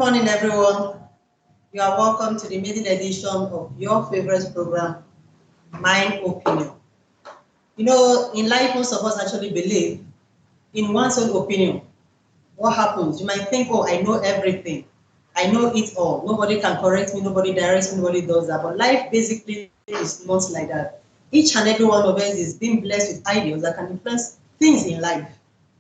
morning, everyone. You are welcome to the maiden edition of your favorite program, My Opinion. You know, in life, most of us actually believe in one's own opinion. What happens? You might think, oh, I know everything. I know it all. Nobody can correct me, nobody directs me, nobody does that. But life basically is not like that. Each and every one of us is being blessed with ideas that can influence things in life.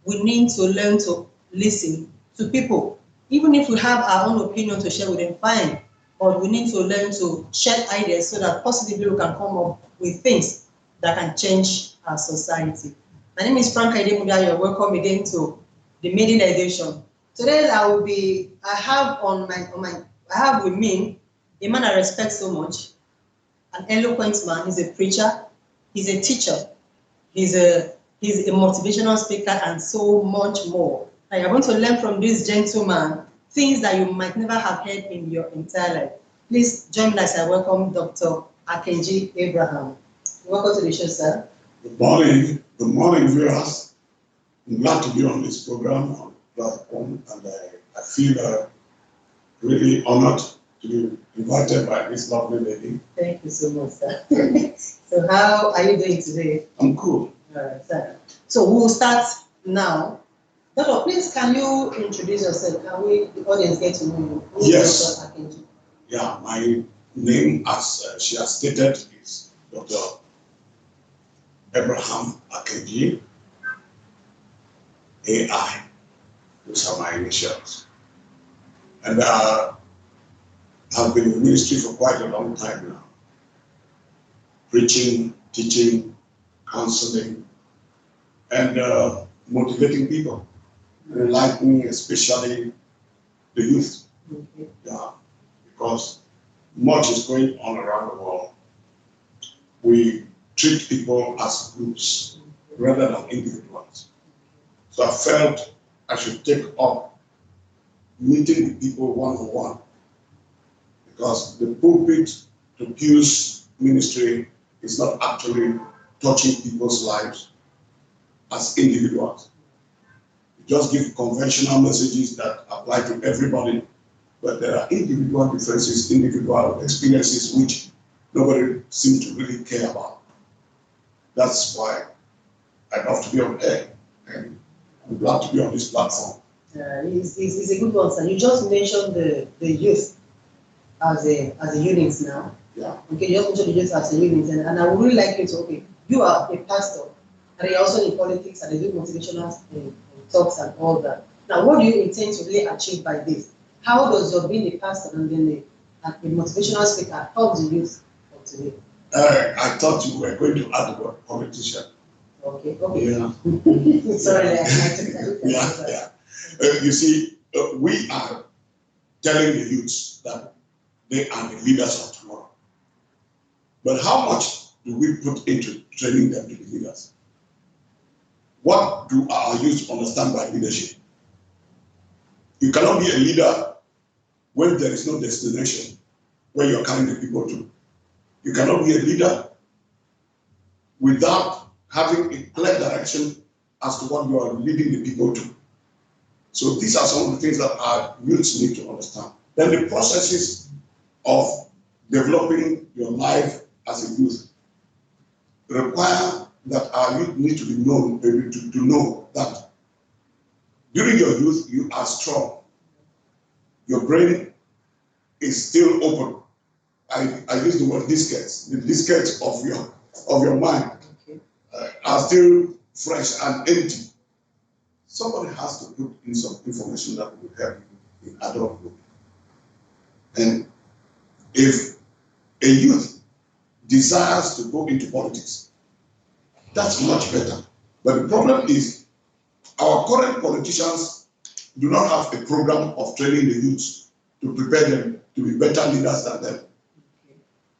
We need to learn to listen to people. Even if we have our own opinion to share with them, fine. But we need to learn to share ideas so that positively we can come up with things that can change our society. My name is Franca Idemudia. You're welcome again to the maiden edition. Today I have with me a man I respect so much, an eloquent man. He's a preacher, he's a teacher, he's a motivational speaker, and so much more. And you're going to learn from this gentleman things that you might never have heard in your entire life. Please join me as I welcome Dr. Akenji Abraham. Welcome to the show, sir. Good morning, viewers. I'm glad to be on this program platform, and I feel really honored to be invited by this lovely lady. Thank you so much, sir. So how are you doing today? I'm cool. All right, sir. So we'll start now. Doctor, please can you introduce yourself? Can the audience get to know you? Who Yes. Dr. Akenji? Yeah, my name, as she has stated, is Dr. Abraham Akenji, AI. Those are my initials. And I have been in ministry for quite a long time now. Preaching, teaching, counseling, and motivating people, enlightening especially the youth. Okay. Yeah, because much is going on around the world. We treat people as groups rather than individuals. So I felt I should take up meeting the people one-on-one, because the pulpit to pews ministry is not actually touching people's lives as individuals. You just give conventional messages that apply to everybody, but there are individual differences, individual experiences which nobody seems to really care about. That's why I love to be on air, and I'm glad to be on this platform. It's a good one, sir. You just mentioned the youth as a unit now. Yeah. Okay, you just mentioned the youth as a unit, and I would really like you to, okay, you are a pastor, and you're also in politics, and you do motivational talks and all that. Now, what do you intend to really achieve by this? How does your being a pastor and then a motivational speaker help the youth of today? I thought you were going to add the word politician. Okay. Yeah. Sorry, Yeah. You see, we are telling the youths that they are the leaders of tomorrow. But how much do we put into training them to be leaders? What do our youth understand by leadership? You cannot be a leader when there is no destination where you're carrying the people to. You cannot be a leader without having a clear direction as to what you are leading the people to. So these are some of the things that our youths need to understand. Then the processes of developing your life as a youth require that our youth need to be known, to know that during your youth, you are strong. Your brain is still open. I use the word diskettes. The diskettes of your mind are still fresh and empty. Somebody has to put in some information that will help you in adulthood. And if a youth desires to go into politics, that's much better. But the problem is, our current politicians do not have a program of training the youths to prepare them to be better leaders than them.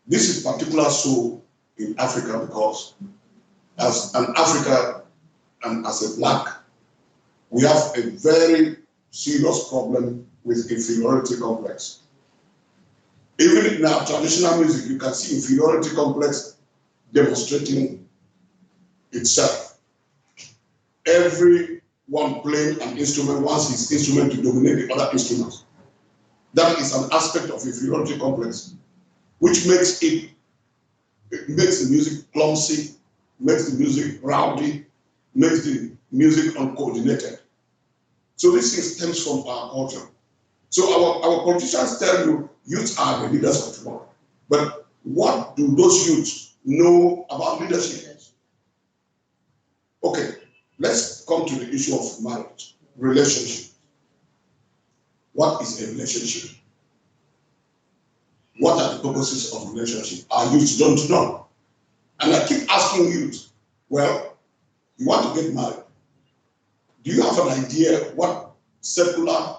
This is particularly so in Africa, because as an African and as a black, we have a very serious problem with inferiority complex. Even in our traditional music, you can see inferiority complex demonstrating itself. Everyone playing an instrument wants his instrument to dominate the other instruments. that is an aspect of inferiority complex, which makes the music clumsy, makes the music rowdy, makes the music uncoordinated. So this thing stems from our culture. So our politicians tell you youth are the leaders of tomorrow. But what do those youths know about leadership? Okay, let's come to the issue of marriage, relationship. What is a relationship? What are the purposes of relationship? Our youth don't know. And I keep asking youth, well, you want to get married. Do you have an idea what secular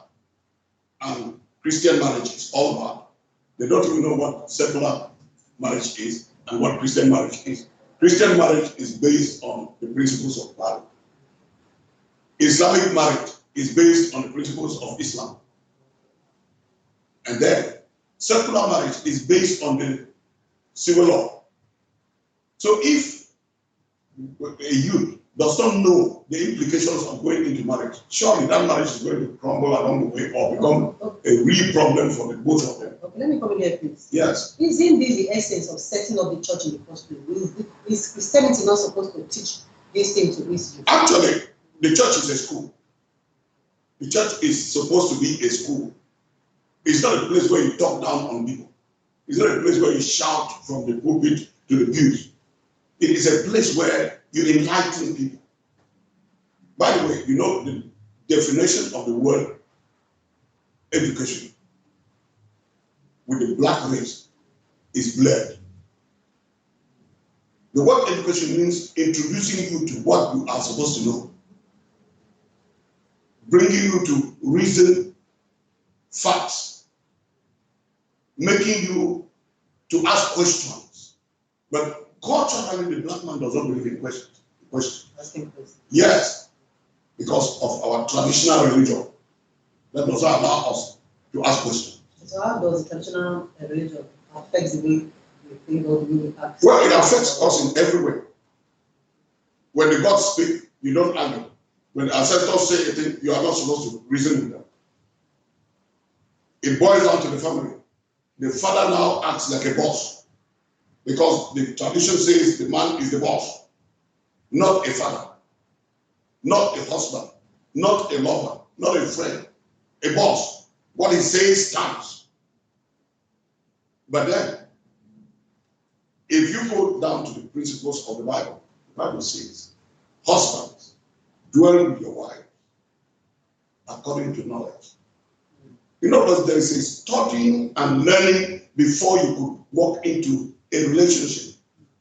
and Christian marriage is all about? They don't even know what secular marriage is and what Christian marriage is. Christian marriage is based on the principles of marriage. Islamic marriage is based on the principles of Islam. And then secular marriage is based on the civil law. So if a youth does not know the implications of going into marriage, surely that marriage is going to crumble along the way or become a real problem for the both of them. Okay, let me come in here, please. Yes. Isn't this the essence of setting up the church in the first place? Is Christianity not supposed to teach these things to its youth? Actually, the church is a school. The church is supposed to be a school. It's not a place where you talk down on people. It's not a place where you shout from the pulpit to the pews. It is a place where you enlighten people. By the way, you know the definition of the word education with the black race is blurred. The word education means introducing you to what you are supposed to know, bringing you to reason, facts, making you to ask questions. But culturally, the black man does not believe in questions. Asking questions. Yes, because of our traditional religion that does not allow us to ask questions. So how does the traditional religion affect the way we think or the way we act? Well, it affects us in every way. When the gods speak, you don't argue. When the ancestors say a thing, you are not supposed to reason with them. It boils down to the family. The father now acts like a boss because the tradition says the man is the boss, not a father, not a husband, not a lover, not a friend, a boss. What he says stands. But then, if you go down to the principles of the Bible says, husbands, dwell with your wife according to knowledge. In other words, there is a studying and learning before you could walk into a relationship.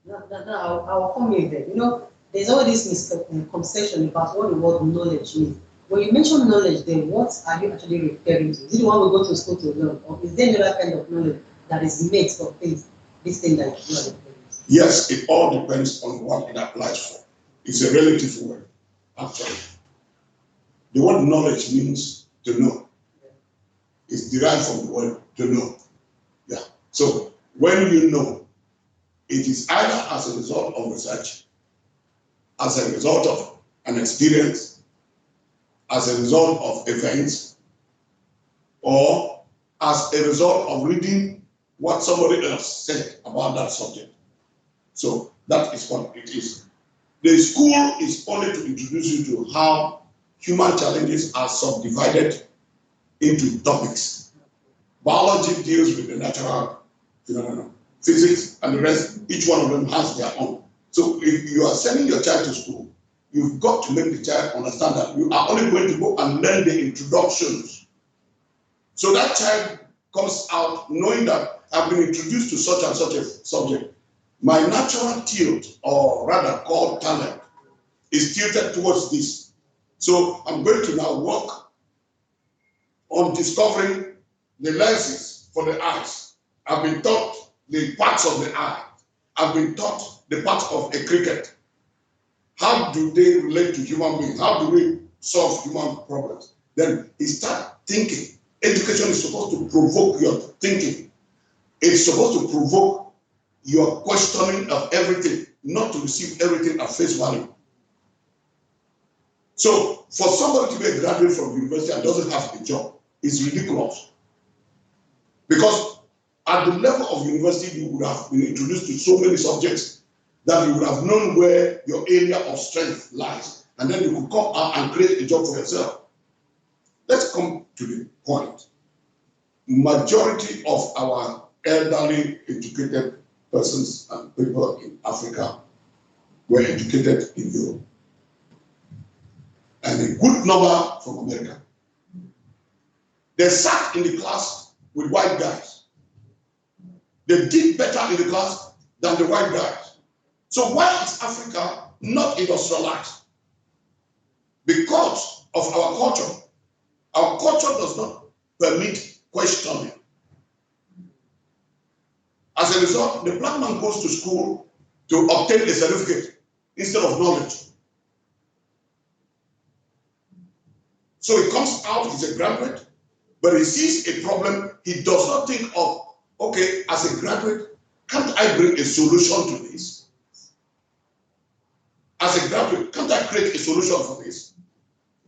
Now, I'll come in there. You know, there's always this misconception about what the word knowledge means. When you mention knowledge, then what are you actually referring to? Is it the one we go to school to learn, or is there another kind of knowledge that is made for things, this thing that you are referring to? Yes, it all depends on what it applies for. It's a relative word, actually. The word knowledge means to know. It's derived from the word to know. Yeah. So when you know, it is either as a result of research, as a result of an experience, as a result of events, or as a result of reading what somebody else said about that subject. So that is what it is. The school is only to introduce you to how human challenges are subdivided into topics. Biology deals with the natural phenomena. Physics and the rest, each one of them has their own. So if you are sending your child to school, you've got to make the child understand that you are only going to go and learn the introductions. So that child comes out knowing that I've been introduced to such and such a subject. My natural tilt, or rather called talent, is tilted towards this. So I'm going to now work on discovering the lenses for the eyes. I've been taught the parts of the eye. I've been taught the parts of a cricket. How do they relate to human beings? How do we solve human problems? Then he starts thinking. Education is supposed to provoke your thinking. It's supposed to provoke your questioning of everything, not to receive everything at face value. So for somebody to be a graduate from university and doesn't have a job is ridiculous. Because at the level of university, you would have been introduced to so many subjects that you would have known where your area of strength lies. And then you could come out and create a job for yourself. Let's come to the point. Majority of our elderly educated persons and people in Africa were educated in Europe. And a good number from America. They sat in the class with white guys. They did better in the class than the white guys. So why is Africa not industrialized? Because of our culture. Our culture does not permit questioning. As a result, the black man goes to school to obtain a certificate instead of knowledge. So he comes out, he's a graduate, but he sees a problem, he does not think of, okay, as a graduate, can't I bring a solution to this? As a graduate, can't I create a solution for this?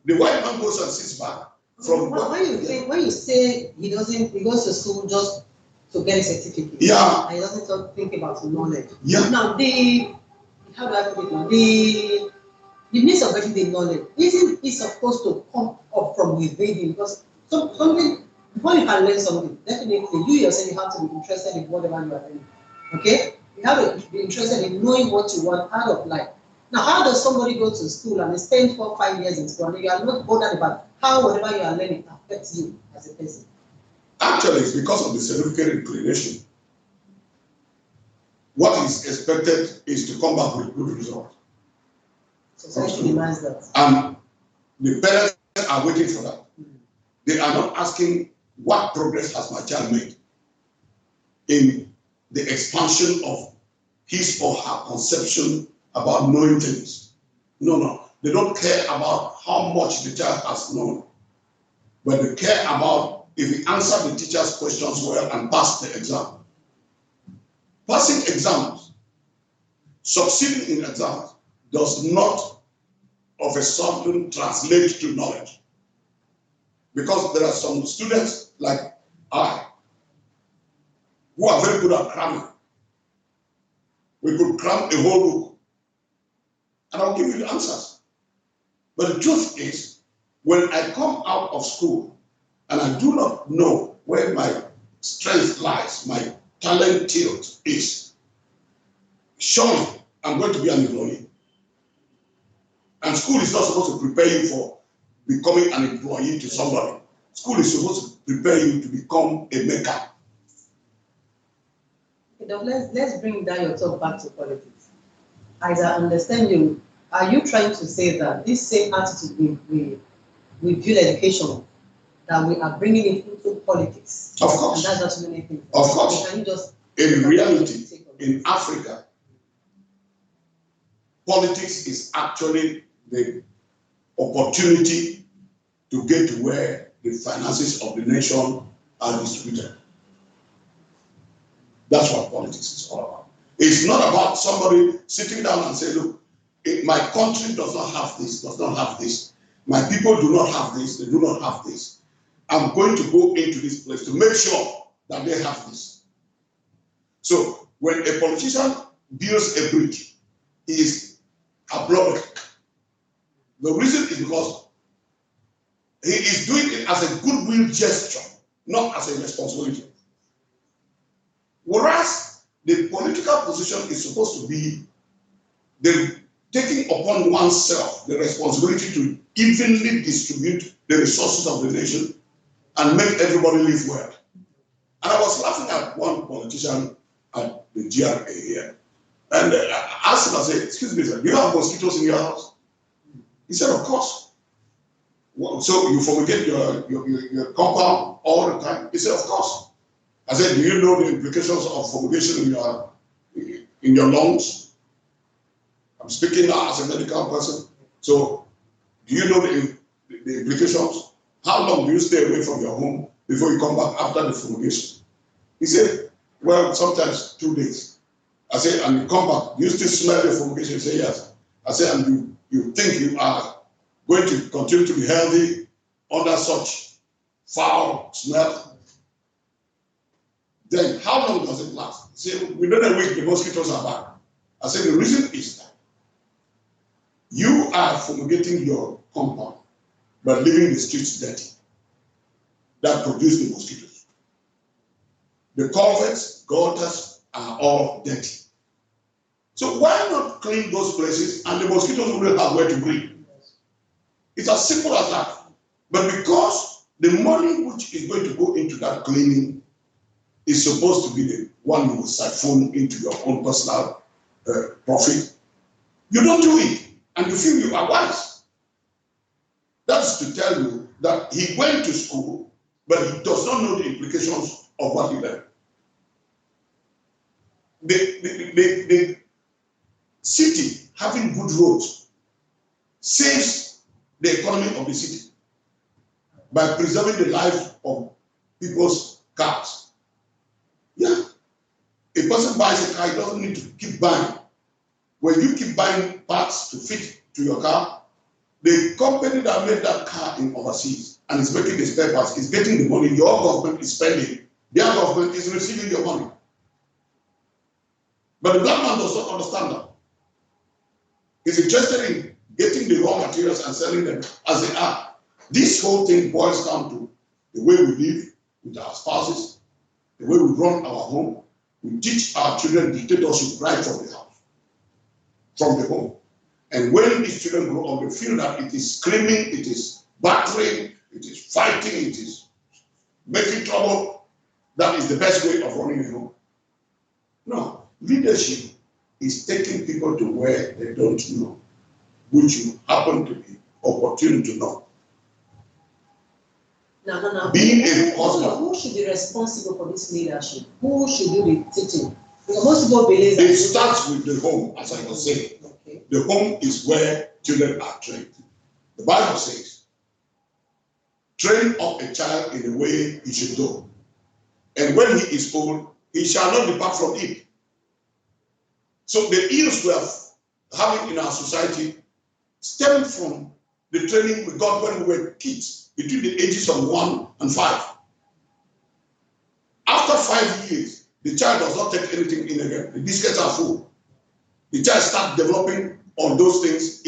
The white man goes and sits back from when you say he goes to school just to get a certificate, yeah, and he doesn't think about knowledge. Yeah. Now how do I put it now? The means of getting the knowledge isn't it supposed to come up from within? Because something, before you can learn something, definitely you yourself you have to be interested in whatever you are learning. Okay? You have to be interested in knowing what you want out of life. Now, how does somebody go to school and spend 4 or 5 years in school and you are not bothered about how whatever you are learning affects you as a person? Actually, it's because of the certificate inclination. What is expected is to come back with good results. Society demands that. And the parents are waiting for that. They are not asking what progress has my child made in the expansion of his or her conception about knowing things. No. They don't care about how much the child has known, but they care about if he answered the teacher's questions well and passed the exam. Passing exams, succeeding in exams, does not of a sudden translate to knowledge. Because there are some students like I, who are very good at cramming. We could cram a whole book, and I'll give you the answers. But the truth is, when I come out of school, and I do not know where my strength lies, my talent tilt is, surely I'm going to be an employee. And school is not supposed to prepare you for becoming an employee to somebody. School is supposed to prepare you to become a maker. Let's bring down your talk back to politics. As I understand you, are you trying to say that this same attitude we view education, that we are bringing it into politics? Of course. And that's not many things. Of course. Can you just in reality, in Africa, politics is actually the opportunity to get to where the finances of the nation are distributed. That's what politics is all about. It's not about somebody sitting down and saying, look, my country does not have this, does not have this. My people do not have this, they do not have this. I'm going to go into this place to make sure that they have this. So when a politician builds a bridge, he is applauded. The reason is because he is doing it as a goodwill gesture, not as a responsibility. Whereas the political position is supposed to be the taking upon oneself the responsibility to evenly distribute the resources of the nation and make everybody live well. And I was laughing at one politician at the GRA here. And I asked him, I said, excuse me, sir, do you have mosquitoes in your house? He said, of course. Well, so you fumigate your compound all the time? He said, of course. I said, do you know the implications of fumigation in your lungs? I'm speaking now as a medical person. So do you know the implications? How long do you stay away from your home before you come back after the fumigation? He said, well, sometimes 2 days. I said, and you come back, do you still smell the fumigation? He said, yes. I said, and you think you are going to continue to be healthy under such foul smell? Then how long does it last? Say, within a week, the mosquitoes are back. I said, the reason is that you are fumigating your compound, but leaving the streets dirty. That produce the mosquitoes. The culverts, gutters are all dirty. So why not clean those places and the mosquitoes will have where to breed? It's as simple as that. But because the money which is going to go into that cleaning is supposed to be the one you will siphon into your own personal profit, you don't do it, and you feel you are wise. That's to tell you that he went to school, but he does not know the implications of what he learned. The city having good roads saves the economy of the city by preserving the life of people's cars. Yeah. A person buys a car, he doesn't need to keep buying. When you keep buying parts to fit to your car, the company that made that car in overseas and is making the spare parts is getting the money your government is spending. Their government is receiving your money. But the black man does not understand that. He's interested in getting the raw materials and selling them as they are. This whole thing boils down to the way we live with our spouses, the way we run our home. We teach our children dictatorship right from the house, from the home. And when these children grow up, they feel that it is screaming, it is battering, it is fighting, it is making trouble. That is the best way of running a home. No, leadership is taking people to where they don't know, which you happen to be opportune to know. Now, being a husband. Who should be responsible for this leadership? Who should do the teaching? Because most people believe that it starts with the home, as I was saying. Okay. The home is where children are trained. The Bible says, train up a child in the way he should go. And when he is old, he shall not depart from it. So the ills we are having in our society stem from the training we got when we were kids, between the ages of 1 and 5. After 5 years, the child does not take anything in again. The biscuits are full. The child starts developing on those things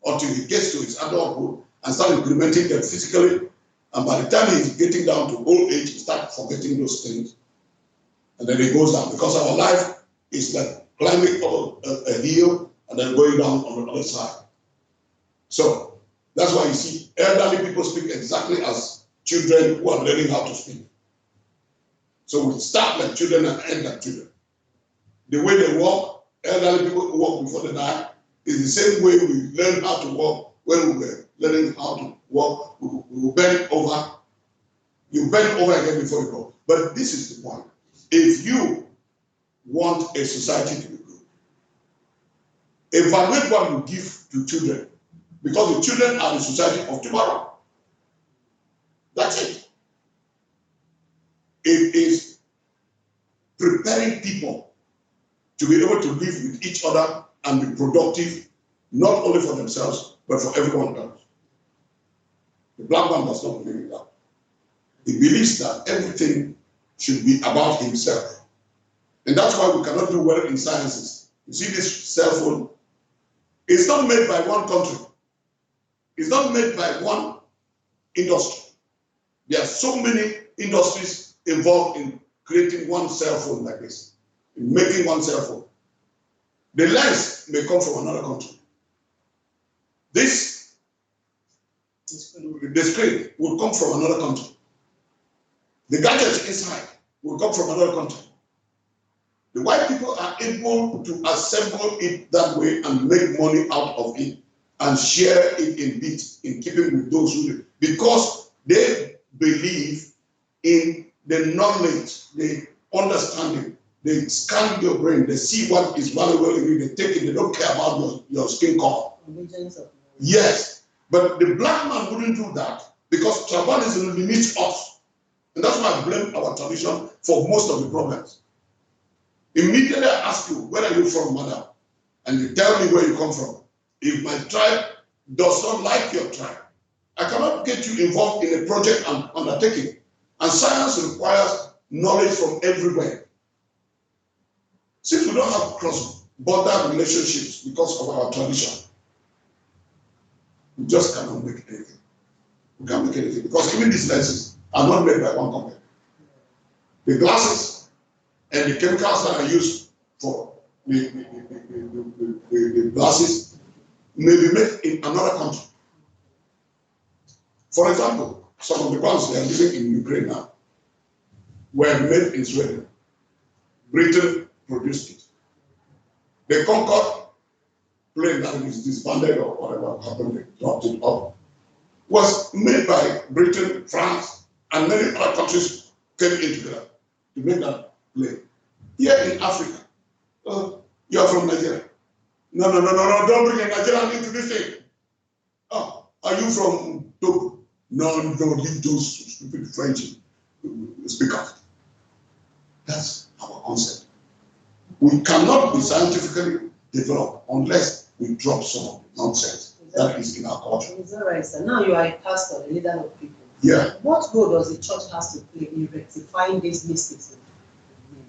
until he gets to his adulthood and starts implementing them physically. And by the time he's getting down to old age, he starts forgetting those things. And then it goes down. Because our life is like climbing up a hill and then going down on the other side. So that's why you see elderly people speak exactly as children who are learning how to speak. So we start like children and end like children. The way they walk, elderly people who walk before they die, is the same way we learn how to walk when we were learning how to walk. We bend over. You bend over again before you go. But this is the point. If you want a society to be good, evaluate what you give to children. Because the children are the society of tomorrow. That's it. It is preparing people to be able to live with each other and be productive, not only for themselves, but for everyone else. The black man does not believe in that. He believes that everything should be about himself. And that's why we cannot do well in sciences. You see this cell phone? It's not made by one country. It's not made by one industry. There are so many industries involved in creating one cell phone like this, in making one cell phone. The lens may come from another country. The screen will come from another country. The gadget inside will come from another country. The white people are able to assemble it that way and make money out of it and share it in bits in keeping with those who do, because they believe in the knowledge, the understanding. They scan your brain, they see what is valuable in you, they take it, they don't care about your skin color. Yes, but the black man wouldn't do that because tribalism limits us. And that's why I blame our tradition for most of the problems. Immediately I ask you, where are you from, madam? And you tell me where you come from. If my tribe does not like your tribe, I cannot get you involved in a project I'm undertaking. And science requires knowledge from everywhere. Since we don't have cross-border relationships because of our tradition, we just cannot make anything. We can't make anything because even these lenses are not made by one company. The glasses and the chemicals that are used for the glasses may be made in another country. For example, some of the ones they are using in Ukraine now were made in Sweden. Britain produced it. The Concorde plane that is disbanded or whatever happened, they dropped it off, was made by Britain, France, and many other countries came in together to make that plane. Here in Africa, you are from Nigeria. No, don't bring a Nigerian into this thing. Oh, are you from Togo? No, leave those stupid French speakers. That's our concept. We cannot be scientifically developed unless we drop some of the nonsense that is in our culture. Is that right, sir? Now you are a pastor, a leader of people. Yeah. What role does the church has to play in rectifying these mistakes?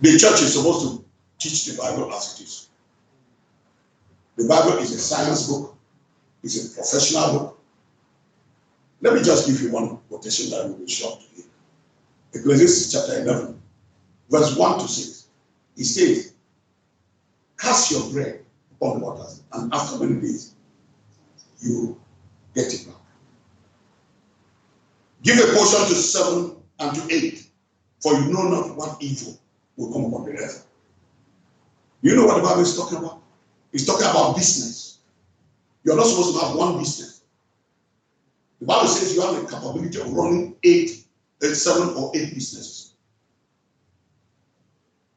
The church is supposed to teach the Bible as it is. The Bible is a science book. It's a professional book. Let me just give you one quotation that will be short to you. Ecclesiastes chapter 11, verse 1 to 6. It says, cast your bread upon the waters, and after many days, you get it back. Give a portion to 7 and to 8, for you know not what evil will come upon the earth. You know what the Bible is talking about? It's talking about business. You're not supposed to have one business. The Bible says you have the capability of running 7 or 8 businesses.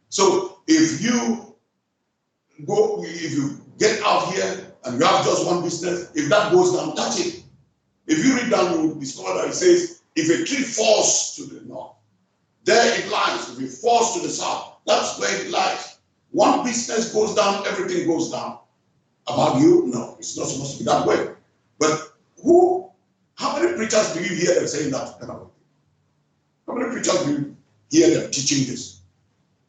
So if you get out here and you have just one business, if that goes down, that's it. If you read down, you will discover that it says, if a tree falls to the north, there it lies. If it falls to the south, that's where it lies. One business goes down, everything goes down. About you? No, it's not supposed to be that way. But how many preachers do you hear them saying that kind of thing? How many preachers do you hear them teaching this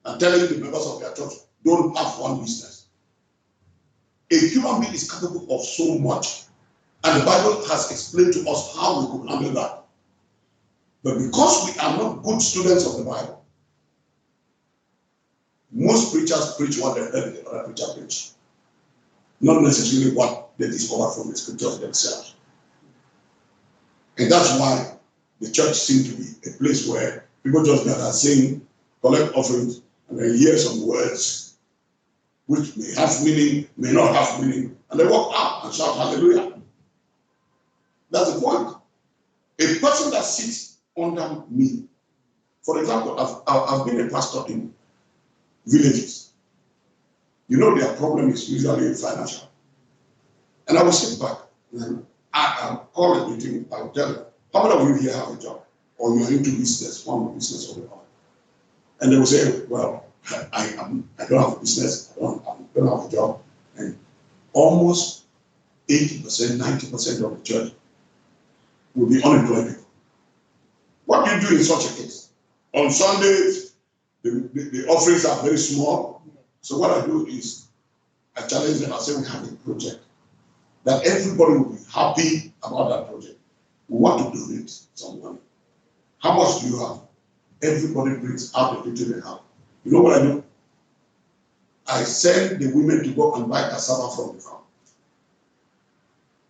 and telling the members of their church, don't have one business? A human being is capable of so much, and the Bible has explained to us how we could handle that. But because we are not good students of the Bible, most preachers preach what they heard the other preacher preach, not necessarily what they discovered from the scriptures themselves. And that's why the church seems to be a place where people just gather, sing, collect offerings, and then hear some words which may have meaning, may not have meaning, and they walk up and shout hallelujah. That's the point. A person that sits under me, for example, I've been a pastor in villages. You know their problem is usually financial. And I will sit back and I'll call a meeting, I'll tell them, how many of you here have a job? Or you're into business, one business or the other. And they will say, well, I don't have a business, I don't have a job. And almost 80%, 90% of the church will be unemployed people. What do you do in such a case? On Sundays, the offerings are very small. So what I do is I challenge them, I say we have a project that everybody will be happy about that project. We want to donate some money. How much do you have? Everybody brings out the little they have. You know what I do? I send the women to go and buy cassava from the farm.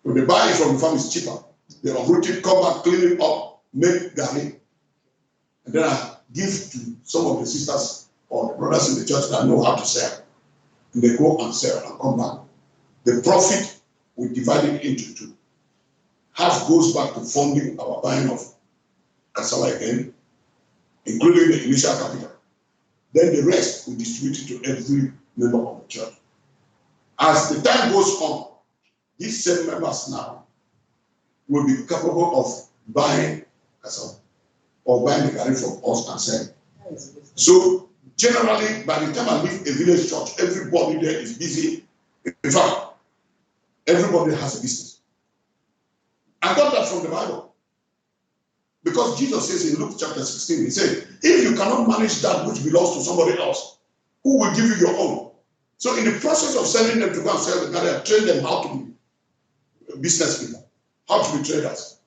When they buy it from the farm, it's cheaper. They uproot it, come back, clean it up, make garri. And then I give to some of the sisters or the brothers in the church that know how to sell. And they go and sell and come back. The profit, we divide it into 2. Half goes back to funding our buying of cassava again, including the initial capital. Then the rest we distribute it to every member of the church. As the time goes on, these same members now will be capable of buying cassava or buying the garri from us and selling. So generally, by the time I leave a village church, everybody there is busy. In fact, everybody has a business. I got that from the Bible. Because Because Jesus says in Luke chapter 16, he said, if you cannot manage that which belongs to somebody else, who will give you your own? So in the process of sending them to go and sell the garden, I train them how to be business people, how to be traders.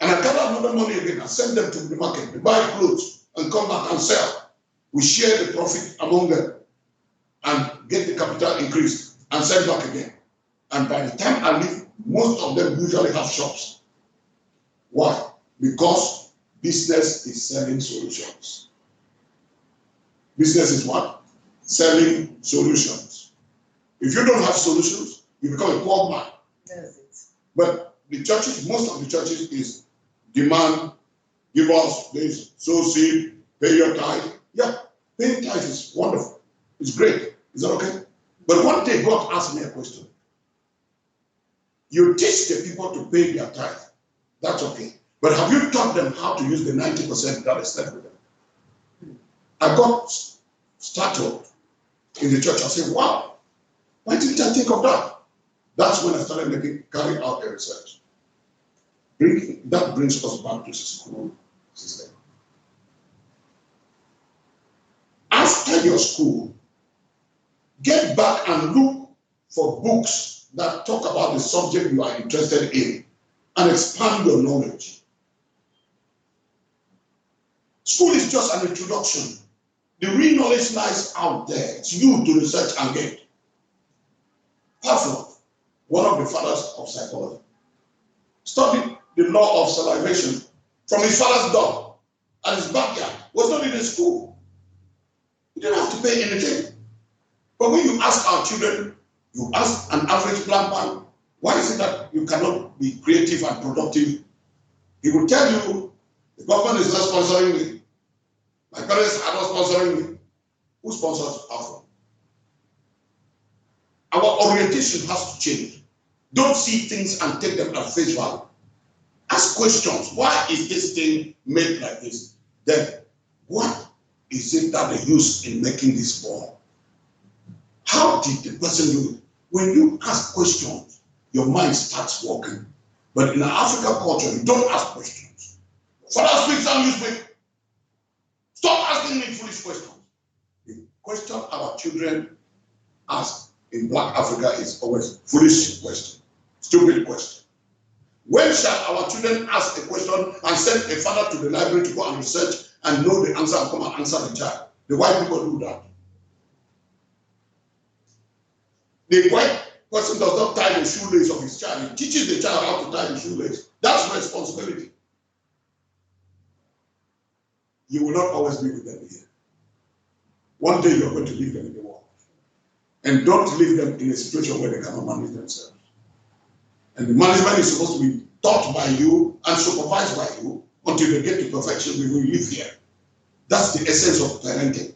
And I gather another money again, I send them to the market, they buy clothes and come back and sell. We share the profit among them and get the capital increased and send back again. And by the time I leave, most of them usually have shops. Why? Because business is selling solutions. Business is what? Selling solutions. If you don't have solutions, you become a poor man. That's it. But the churches, most of the churches is demand, give us this, sow seed, pay your tithe. Yeah, paying tithe is wonderful. It's great. Is that okay? But one day God asked me a question. You teach the people to pay their tithe. That's okay. But have you taught them how to use the 90% that is left with them? I got startled in the church. I said, wow, why didn't I think of that? That's when I started carrying out the research. That brings us back to school system. After your school, get back and look for books that talk about the subject you are interested in and expand your knowledge. School is just an introduction. The real knowledge lies out there. It's you to research and get. Pavlov, one of the fathers of psychology, studied the law of salivation from his father's dog at his backyard. Was not in a school. He didn't have to pay anything. But when you ask our children, you ask an average black man, why is it that you cannot be creative and productive? He will tell you, the government is not sponsoring me. My parents are not sponsoring me. Who sponsors Afro? Our orientation has to change. Don't see things and take them at face value. Ask questions. Why is this thing made like this? Then, what is it that they use in making this ball? How did the person do it? When you ask questions, your mind starts working. But in an African culture, you don't ask questions. Father speaks and you speak. Stop asking me foolish questions. The question our children ask in Black Africa is always foolish question, stupid question. When shall our children ask a question and send a father to the library to go and research and know the answer and come and answer the child? The white people do that. The white person does not tie the shoelace of his child. He teaches the child how to tie the shoelace. That's responsibility. You will not always be with them here. One day you're going to leave them in the world. And don't leave them in a situation where they cannot manage themselves. And the management is supposed to be taught by you and supervised by you until they get to perfection before you live here. That's the essence of parenting.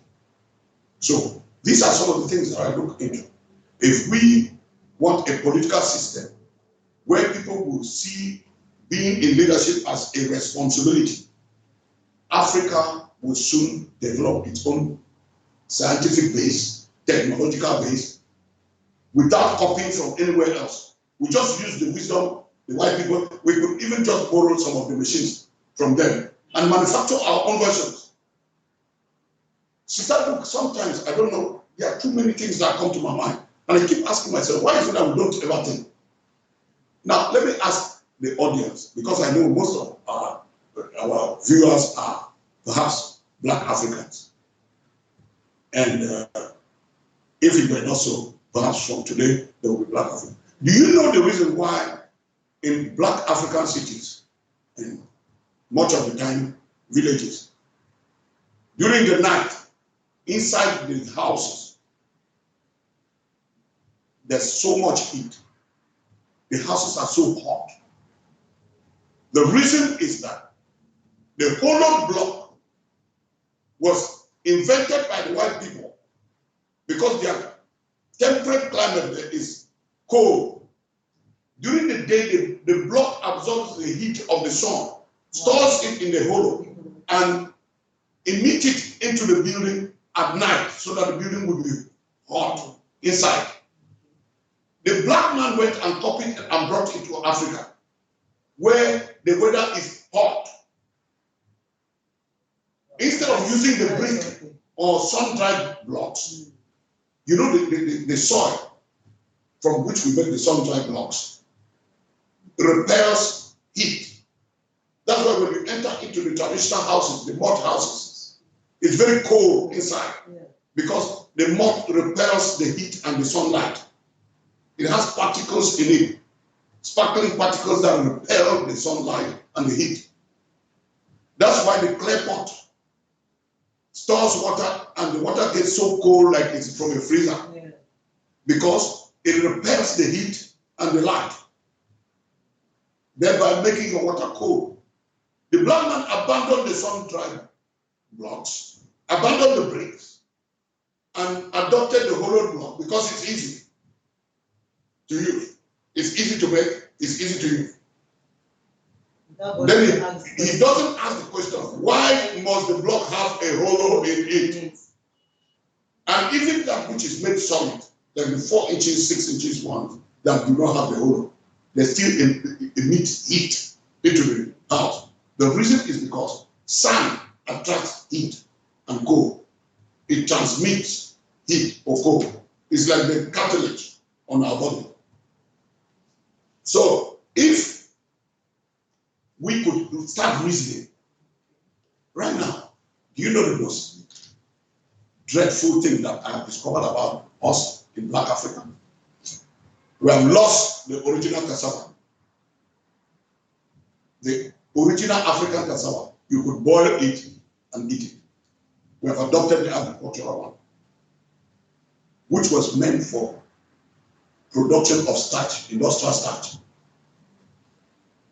So these are some of the things that I look into. If we want a political system where people will see being in leadership as a responsibility, Africa will soon develop its own scientific base, technological base, without copying from anywhere else. We just use the wisdom, the white people. We could even just borrow some of the machines from them and manufacture our own versions. Sometimes, I don't know, there are too many things that come to my mind. And I keep asking myself, why is it that we don't ever think? Now, let me ask the audience, because I know most of our viewers are perhaps Black Africans. And if it were not so, perhaps from today, there will be Black Africans. Do you know the reason why in Black African cities, and much of the time villages, during the night, inside the houses, there's so much heat. The houses are so hot. The reason is that the hollow block was invented by the white people because their temperate climate there is cold. During the day, the block absorbs the heat of the sun, stores it in the hollow, and emits it into the building at night so that the building will be hot inside. The black man went and copied and brought it to Africa, where the weather is hot. Instead of using the brick or sun-dried blocks, you know the soil from which we make the sun-dried blocks repels heat. That's why when you enter into the traditional houses, the mud houses, it's very cold inside because the mud repels the heat and the sunlight. It has particles in it, sparkling particles that repel the sunlight and the heat. That's why the clay pot stores water and the water gets so cold like it's from a freezer because it repels the heat and the light, thereby making your water cold. The black man abandoned the sun-dried blocks, abandoned the bricks, and adopted the hollowed block because it's easy to use. It's easy to make, it's easy to use. Then he doesn't ask the question, why must the block have a hollow in it? And even that which is made solid, like the 4 inches, 6 inches ones that do not have the hollow, they still emit heat into the house. The reason is because sand attracts heat and cold. It transmits heat or cold. It's like the cartilage on our body. So if we could start reasoning right now, do you know the most dreadful thing that I have discovered about us in Black Africa? We have lost the original cassava. The original African cassava, you could boil it and eat it. We have adopted the agricultural one, which was meant for production of starch, industrial starch.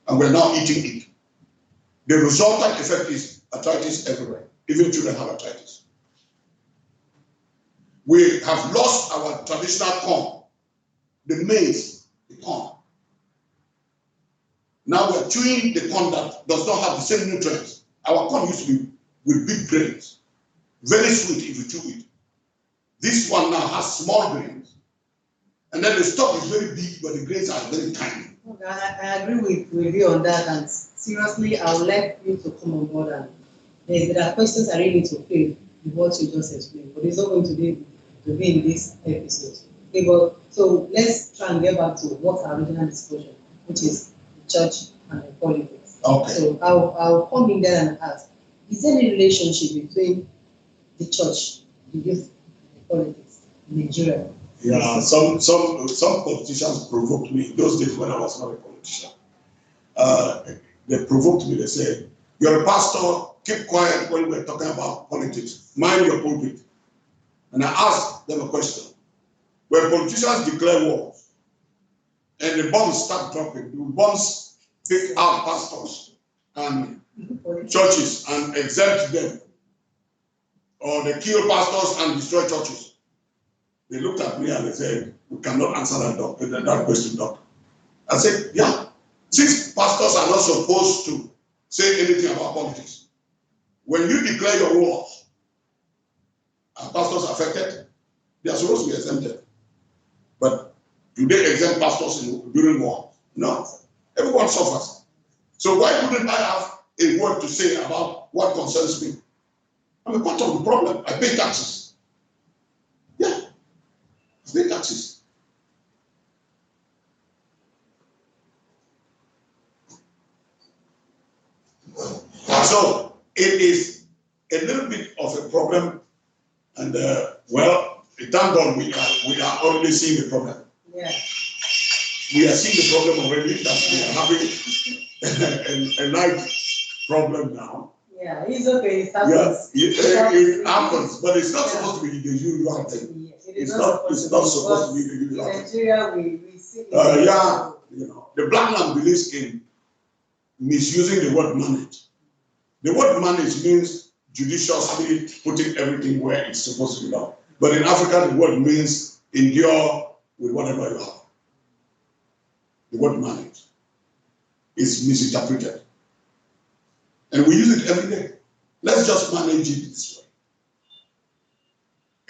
And we're now eating it. The resultant effect is arthritis everywhere. Even children have arthritis. We have lost our traditional corn, the maize, the corn. Now we're chewing the corn that does not have the same nutrients. Our corn used to be with big grains, very sweet if you chew it. This one now has small grains, and then the stalk is very big, but the grains are very tiny. Okay, I agree with you on that, and seriously, I would like you to come on board. And there are questions I really need to fill with what you just explained, but it's not going to be in this episode. Okay, but so let's try and get back to what our original discussion, which is the church and the politics. Okay. So I'll come in there and ask: is there any relationship between the church, the youth, and the politics in Nigeria? Yeah, some politicians provoked me those days when I was not a politician. They provoked me. They said, "You're a pastor. Keep quiet when we're talking about politics. Mind your pulpit." And I asked them a question: when politicians declare wars and the bombs start dropping, do bombs pick out pastors and churches and exempt them, or they kill pastors and destroy churches? They looked at me and they said, "We cannot answer that question, doctor." I said, "Yeah, since pastors are not supposed to say anything about politics, when you declare your wars, are pastors affected? They are supposed to be exempted. But do they exempt pastors during war? No. Everyone suffers. So why wouldn't I have a word to say about what concerns me? I'm a part of the problem. I pay taxes. Yeah. Pay taxes. So it is a little bit of a problem, and well, thank God we are already seeing the problem. Yeah. We are seeing the problem already, that we are having a light problem now. Yeah, it's okay. It happens. Yeah, it happens, but it's not supposed to be the usual thing. Yeah, It's not supposed to be the usual thing. In Nigeria, we see it. Yeah, the black man believes in misusing the word manage. The word manage means judiciously putting everything where it's supposed to be done. But in Africa, the word means endure with whatever you have. The word manage is misinterpreted. And we use it every day. Let's just manage it this way.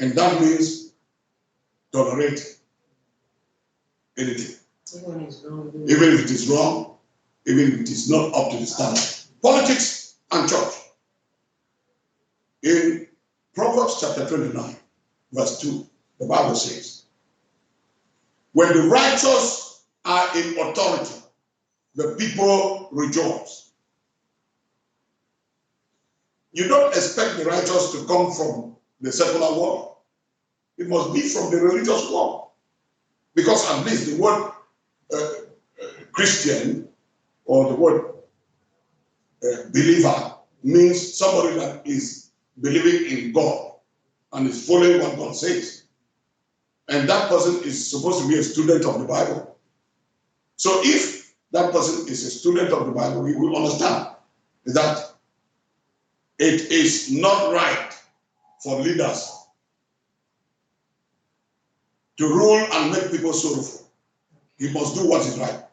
And that means tolerate anything. Even if it is wrong, even if it is not up to the standard. Politics and church. In Proverbs chapter 29, verse 2, the Bible says, when the righteous are in authority, the people rejoice. You don't expect the righteous to come from the secular world. It must be from the religious world. Because at least the word Christian or the word believer means somebody that is believing in God and is following what God says. And that person is supposed to be a student of the Bible. So if that person is a student of the Bible, we will understand that it is not right for leaders to rule and make people sorrowful. He must do what is right.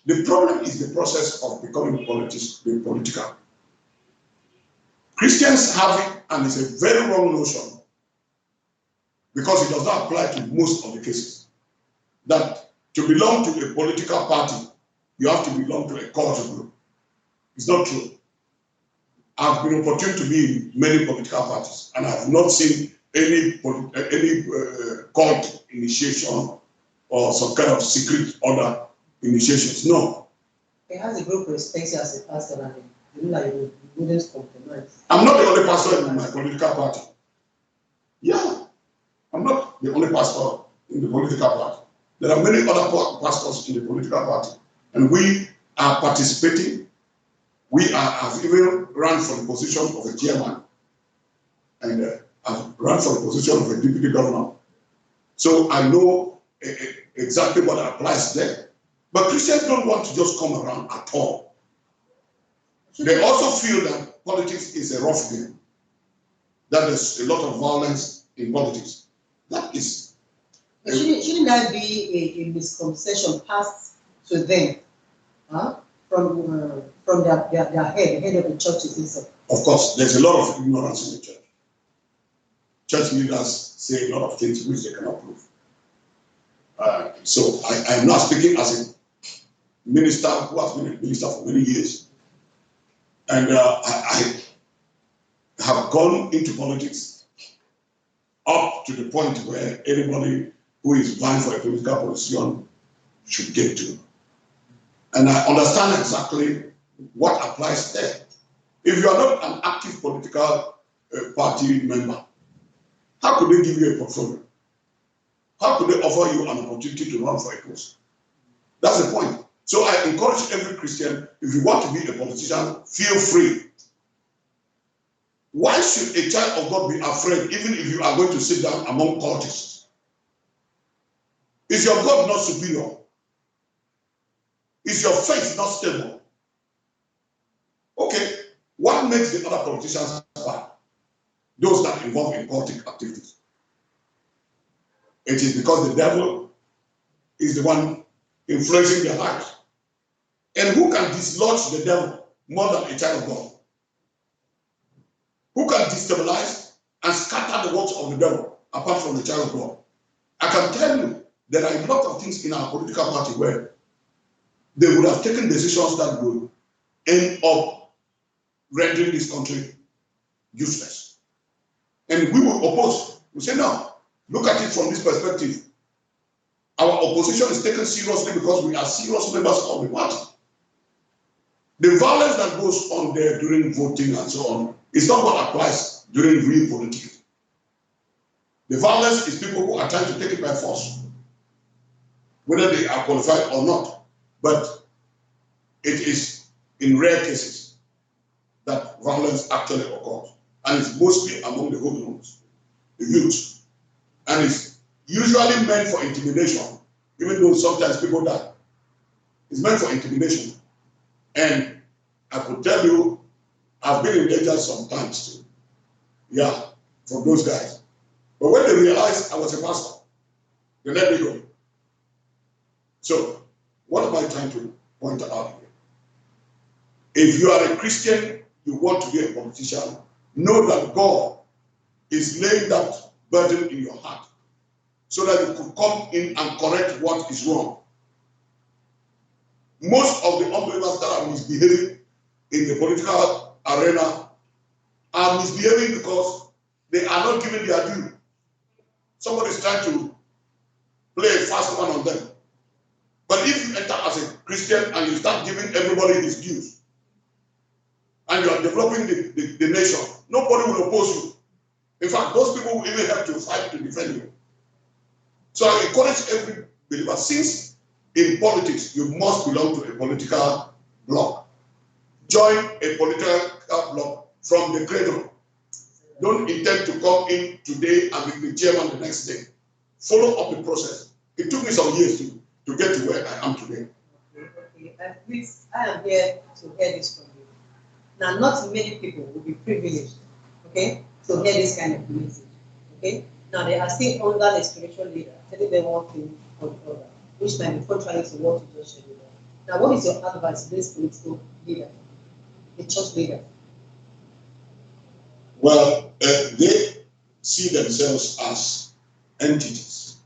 The problem is the process of becoming political. Christians have it, and it's a very wrong notion because it does not apply to most of the cases. That to belong to a political party, you have to belong to a culture group. It's not true. I've been opportune to be in many political parties, and I have not seen any cult initiation or some kind of secret order initiations. No. He has a group respects you as a pastor, and you wouldn't compromise. I'm not the only pastor in my political party. Yeah, I'm not the only pastor in the political party. There are many other pastors in the political party, and we are participating. We have even run for the position of a chairman, and have run for the position of a deputy governor. So I know exactly what applies there. But Christians don't want to just come around at all. They also feel that politics is a rough game, that there's a lot of violence in politics. That is. But shouldn't that be a misconception passed to them, from their head of the church itself? Of course, there's a lot of ignorance in the church. Church leaders say a lot of things which they cannot prove. So I am not speaking as a minister who has been a minister for many years. And I have gone into politics up to the point where anybody who is vying for a political position should get to. And I understand exactly what applies there. If you are not an active political party member, how could they give you a portfolio? How could they offer you an opportunity to run for a post? That's the point. So I encourage every Christian, if you want to be a politician, feel free. Why should a child of God be afraid, even if you are going to sit down among cultists? Is your God not superior? Is your faith not stable? Okay, what makes the other politicians bad? Those that involve in cultic activities. It is because the devil is the one influencing their lives. And who can dislodge the devil more than a child of God? Who can destabilize and scatter the works of the devil apart from the child of God? I can tell you there are a lot of things in our political party where they would have taken decisions that would end up rendering this country useless. And we will oppose. We say, no, look at it from this perspective. Our opposition is taken seriously because we are serious members of the party. The violence that goes on there during voting and so on is not what applies during real politics. The violence is people who are trying to take it by force, whether they are qualified or not. But it is in rare cases that violence actually occurs. And it's mostly among the hoodlums, the youth. And it's usually meant for intimidation, even though sometimes people die. It's meant for intimidation. And I could tell you, I've been in danger sometimes too. Yeah, from those guys. But when they realized I was a pastor, they let me go. So, what am I trying to point out here? If you are a Christian, you want to be a politician, know that God is laying that burden in your heart so that you could come in and correct what is wrong. Most of the unbelievers that are misbehaving in the political arena are misbehaving because they are not given their due. Somebody is trying to play a fast one on them. But if you enter as a Christian and you start giving everybody his dues, and you are developing the nation, nobody will oppose you. In fact, those people will even help to fight to defend you. So I encourage every believer, since in politics you must belong to a political bloc, join a political bloc from the cradle. Don't intend to come in today and be the chairman the next day. Follow up the process. It took me some years to get to where I am today. Okay. And please, I am here to hear this from you. Now, not many people will be privileged, okay, to hear this kind of message, okay? Now, they are still under the spiritual leader, telling them one thing or the other, which might be contrary to what you just shared with them. Now, what is your advice to this political leader, the church leader? Well, they see themselves as entities.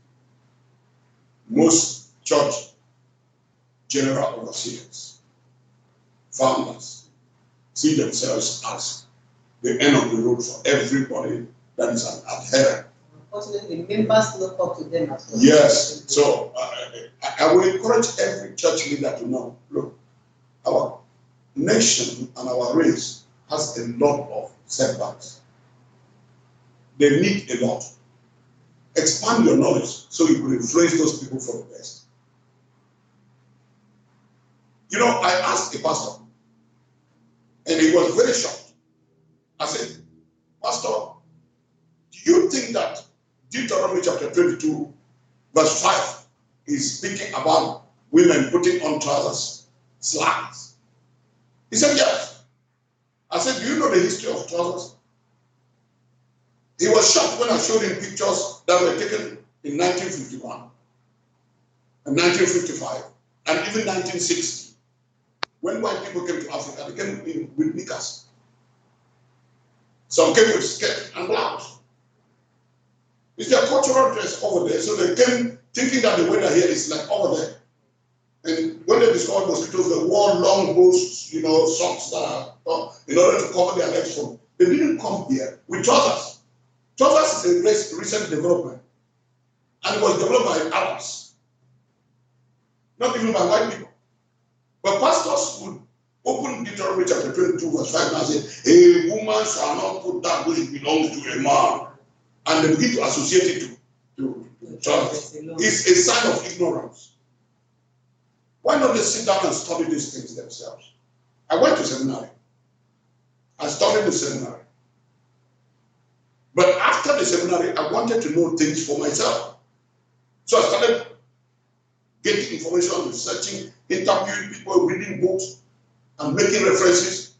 Most church general overseers, founders, see themselves as the end of the road for everybody that is an adherent. Unfortunately, the members look up to them as well. Yes, so I will encourage every church leader to know, look, our nation and our race has a lot of setbacks. They need a lot. Expand your knowledge so you will influence those people for the best. You know, I asked a pastor, and he was very shocked. I said, Pastor, do you think that Deuteronomy chapter 22, verse 5 is speaking about women putting on trousers, slacks? He said, yes. I said, do you know the history of trousers? He was shocked when I showed him pictures that were taken in 1951, and 1955, and even 1960. When white people came to Africa, they came in with knickers. Some came with skirt and blouse. It's their cultural dress over there, so they came thinking that the weather here is like over there. And when they discovered mosquitoes, they wore long boots, you know, socks that are in order to cover their legs from. They didn't come here with trousers. Trousers is a recent development, and it was developed by Arabs, not even by white people. But pastors would open Deuteronomy chapter 22, verse 5 and say, a woman shall not put that which belongs to a man. And they begin to associate it to trousers. It's a sign of ignorance. Why not they sit down and study these things themselves? I went to seminary. I studied the seminary. But after the seminary, I wanted to know things for myself. So I started getting information, researching, interviewing people, reading books, and making references.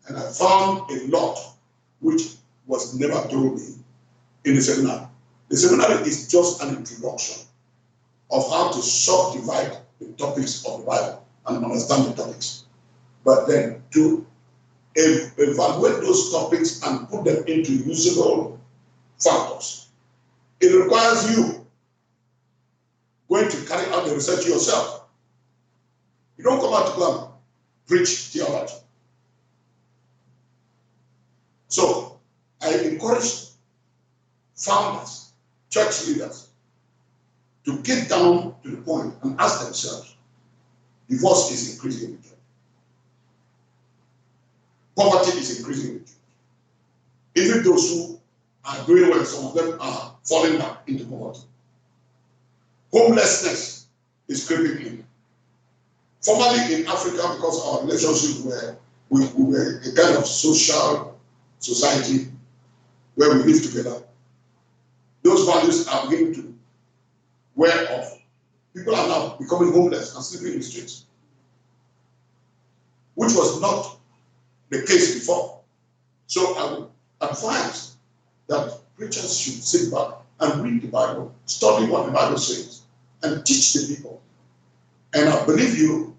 And I found a lot which was never told me in the seminary. The seminary is just an introduction of how to subdivide the topics of the Bible and understand the topics. But then to evaluate those topics and put them into usable factors, it requires you going to carry out the research yourself. You don't come out to go and preach theology. So I encourage founders, church leaders, to get down to the point and ask themselves, divorce is increasing in the church. Poverty is increasing in the church. Even those who are doing well, some of them are falling back into poverty. Homelessness is creeping in. Formerly in Africa, because our relationships we were a kind of social society where we live together, those values are beginning to wear off. People are now becoming homeless and sleeping in the streets, which was not the case before. So I would advise that preachers should sit back and read the Bible, study what the Bible says, and teach the people. And I believe you,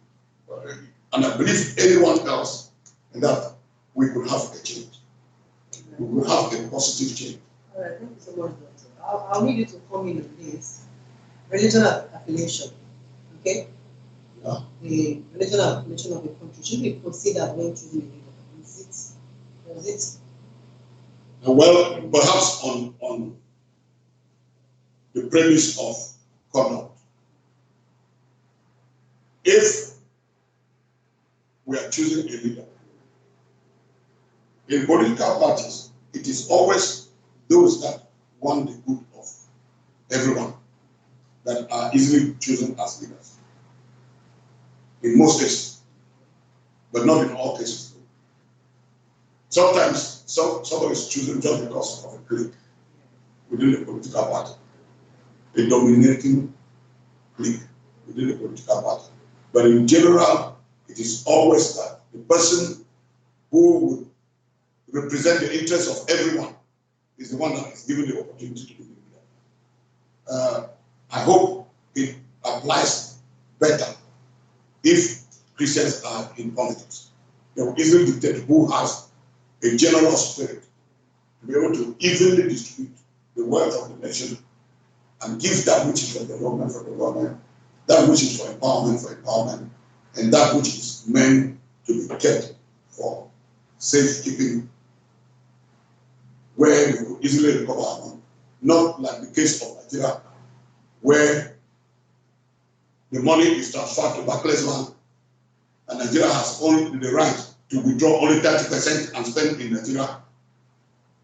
and I believe anyone else, that we could have a change. We will have a positive change. All right, thank you so much, Doctor. I'll need you to come in on this religion affiliation. Okay? the religion and population of the country should be considered when choosing a leader? Was it? Well, perhaps on the premise of conduct. If we are choosing a leader, in political parties, it is always those that want the good of everyone that are easily chosen as leaders. In most cases, but not in all cases. Sometimes somebody is chosen just because of a clique within the political party, a dominating clique within the political party. But in general, it is always that the person who would represent the interests of everyone is the one that is given the opportunity to be leader. I hope it applies better if Christians are in politics. They will easily dictate who has a generous spirit to be able to evenly distribute the wealth of the nation and give that which is for development, that which is for empowerment, and that which is meant to be kept for safekeeping, where we could easily recover our money. Not like the case of Nigeria, where the money is transferred to Barclays Bank, and Nigeria has only the right to withdraw only 30% and spend in Nigeria,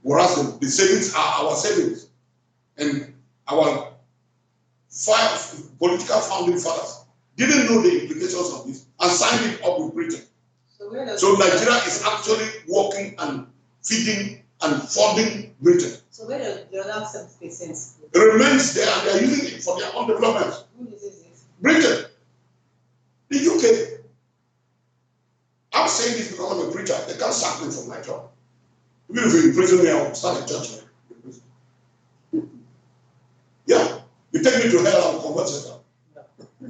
whereas the savings are our savings. And our political founding fathers didn't know the implications of this and signed it up with Britain. So Nigeria is actually working and feeding and funding Britain. So where does the other 7%? It remains there and they are using it for their own development. Who uses it? Britain, the UK. I'm saying this because I'm a preacher. They can't sack me from my job. Even if you imprison me, I'll start a church. Yeah, you take me to hell, I'll convert Satan. Yeah.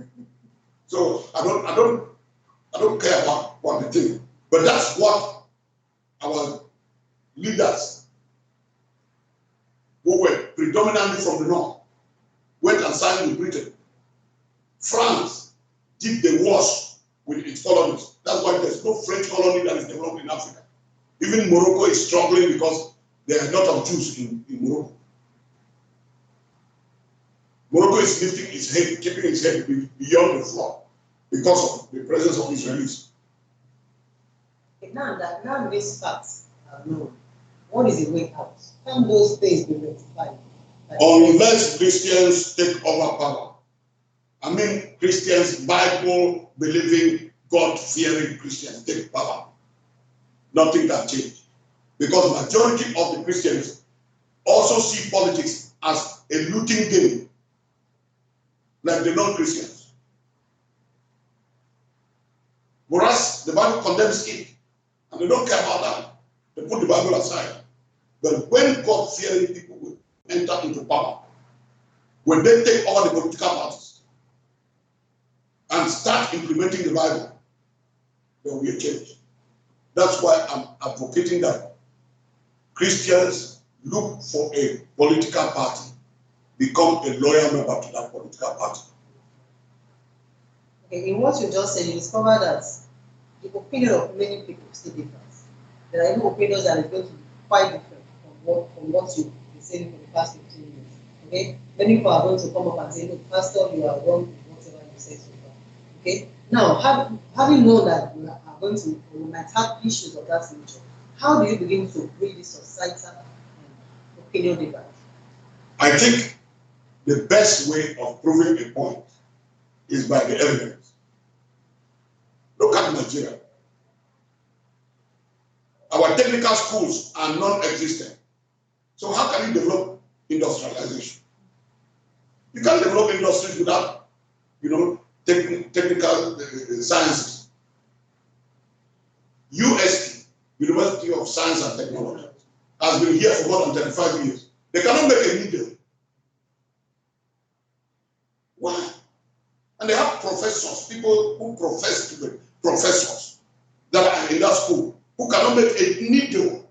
So I don't care about what they think. But that's what our leaders, who were predominantly from the north, went and signed with Britain. France did the worst with its colonies. That's why there's no French colony that is developed in Africa. Even Morocco is struggling because there are a lot of Jews in Morocco. Morocco is lifting its head, keeping its head beyond the floor because of the presence of Israelis. Now these facts are known. What is the way out? Can those things be rectified? Unless Christians take over power. I mean Christians, Bible-believing, God-fearing Christians take power. Nothing can change. Because majority of the Christians also see politics as a looting game, like the non-Christians. Whereas the Bible condemns it, and they don't care about that. They put the Bible aside. But when God-fearing people will enter into power, when they take over the political parties and start implementing the Bible, there will be a change. That's why I'm advocating that Christians look for a political party, become a loyal member to that political party. Okay, in what you just said, you discover that the opinion of many people still differs. There are even opinions that are going to be quite different from what you've been saying for the past 15 years. Okay? Many people are going to come up and say, look, Pastor, you are wrong in whatever you said so far. Okay? Now, having known that we are going to, we might have issues of that nature, how do you begin to bring this societal opinion divide? I think the best way of proving a point is by the evidence. Look at Nigeria. Our technical schools are non-existent. So how can you develop industrialization? You can't develop industries without, technical sciences. UST, University of Science and Technology, has been here for more than 35 years. They cannot make a needle. Why? And they have professors, people who profess to be professors that are in that school, who cannot make a needle.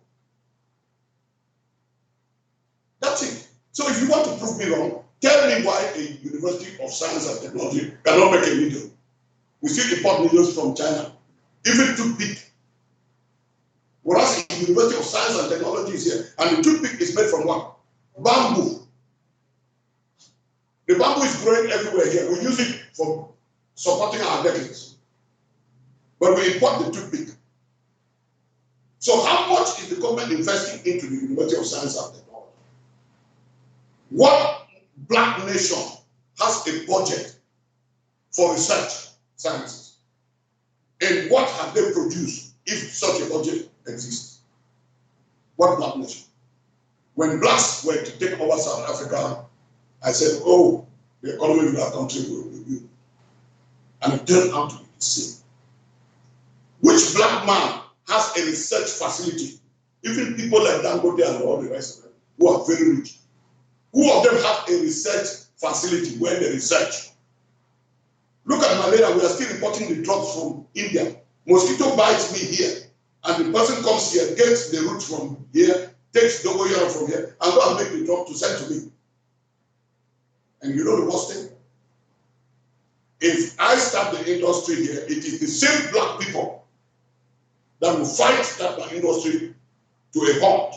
That's it. So if you want to prove me wrong, tell me why a University of Science and Technology cannot make a needle. We still import needles from China. Even toothpick. Whereas the University of Science and Technology is here, and the toothpick is made from what? Bamboo. The bamboo is growing everywhere here. We use it for supporting our decades. But we import the toothpick. So how much is the government investing into the University of Science and Technology? What black nation has a budget for research sciences? And what have they produced if such a budget exists? What black nation? When blacks were to take over South Africa, I said, oh, the economy of that country will be good. And it turned out to be the same. Which black man has a research facility? Even people like Dangote and all the rest of them, who are very rich. Who of them have a research facility where they research? Look at malaria, we are still importing the drugs from India. Mosquito bites me here, and the person comes here, gets the root from here, takes dogoyaro from here, and go and make the drug to send to me. And you know the worst thing? If I start the industry here, it is the same black people that will fight that industry to a halt,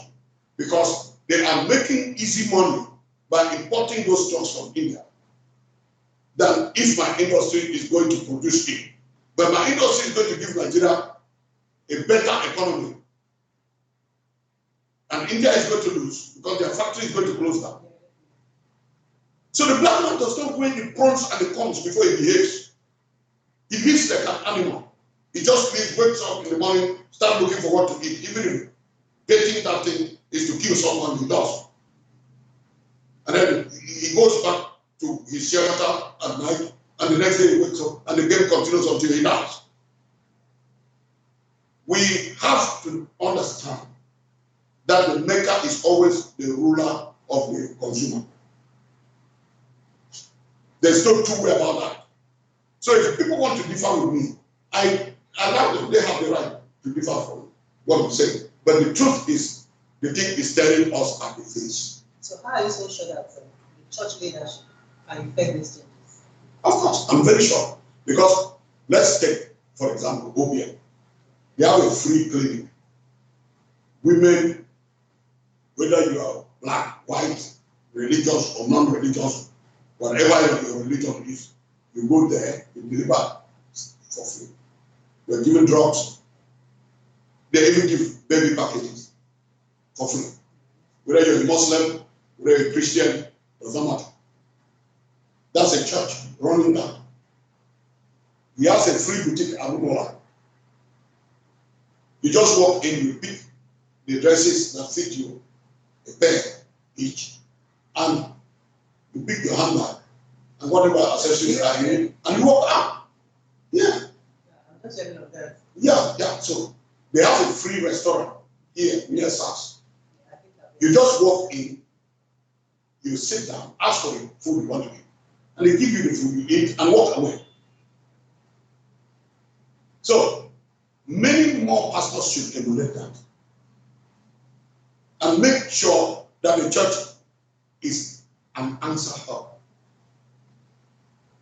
because they are making easy money by importing those drugs from India than if my industry is going to produce it. But my industry is going to give Nigeria a better economy. And India is going to lose because their factory is going to close down. So the black man does not weigh the pros and the cons before he behaves. He behaves like an animal. He just sleeps, wakes up in the morning, starts looking for what to eat. Even if getting that thing is to kill someone, he does. And then he goes back to his shelter at night, and the next day he wakes up, and the game continues until he dies. We have to understand that the maker is always the ruler of the consumer. There's no two way about that. So if people want to differ with me, I allow them. They have the right to differ from what I'm saying. But the truth is, the thing is telling us at the face. So how are you so sure that the church leadership can effect these changes? Of course, I'm very sure. Because let's take, for example, Obia. They have a free clinic. Women, whether you are black, white, religious or non-religious, whatever your religion is, you go there, you deliver for free. You're given drugs. They even give baby packages for free. Whether you're a Muslim, whether you're a Christian, doesn't matter. That's a church running that. He has a free boutique at Abumola. You just walk in, you pick the dresses that fit you, a pair each, and you pick your handbag and whatever accessories are in it, and you walk out. Yeah. I'm not sure of that. Yeah. So they have a free restaurant here near SARS. You just walk in, you sit down, ask for the food you want to eat, and they give you the food you eat and walk away. So many more pastors should emulate that and make sure that the church is an answer hub,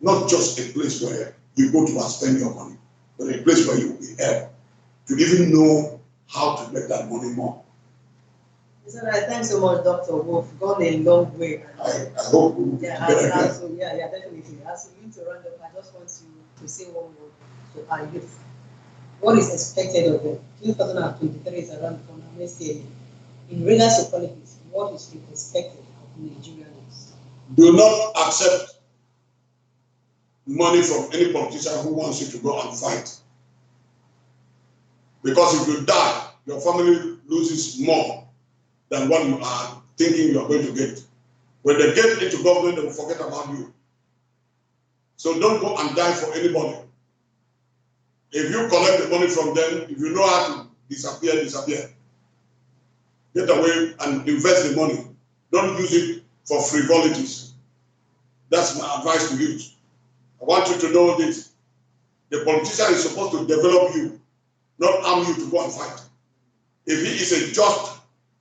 not just a place where you go to spend your money, but a place where you will be helped to even know how to make that money more. So thanks so much, Dr. Wolf. Gone a long way. I hope we will definitely. As we need to round up, I just want you to say one word to our youth. What is expected of them? 2023 is around the corner. Next year, in regards to politics, what is expected of Nigerians? Do not accept money from any politician who wants you to go and fight. Because if you die, your family loses more than what you are thinking you are going to get. When they get into government, they will forget about you. So don't go and die for anybody. If you collect the money from them, if you know how to disappear. Get away and invest the money. Don't use it for frivolities. That's my advice to you. I want you to know this. The politician is supposed to develop you, not arm you to go and fight. If he is a just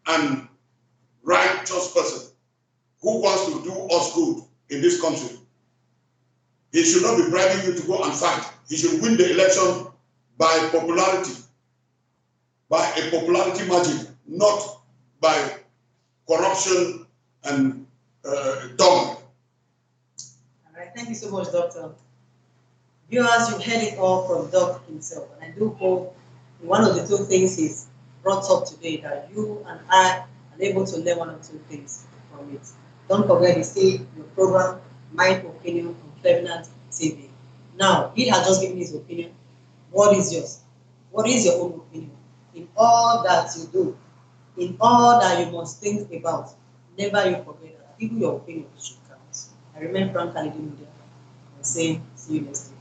and righteous person who wants to do us good in this country, He should not be bribing you to go and fight. He should win the election by popularity, by a popularity margin, not by corruption and dogma. All right, thank you so much, Doctor. Viewers, you've heard it all from Doc himself, and I do hope one of the two things he's brought up today that you and I are able to learn one or two things from it. Don't forget to see your program, My Opinion on Clevenard TV. Now, he has just given his opinion. What is yours? What is your own opinion? In all that you do, in all that you must think about, never you forget that even your opinion should count. I remain Franca, Idemudia. I'm saying, see you next week.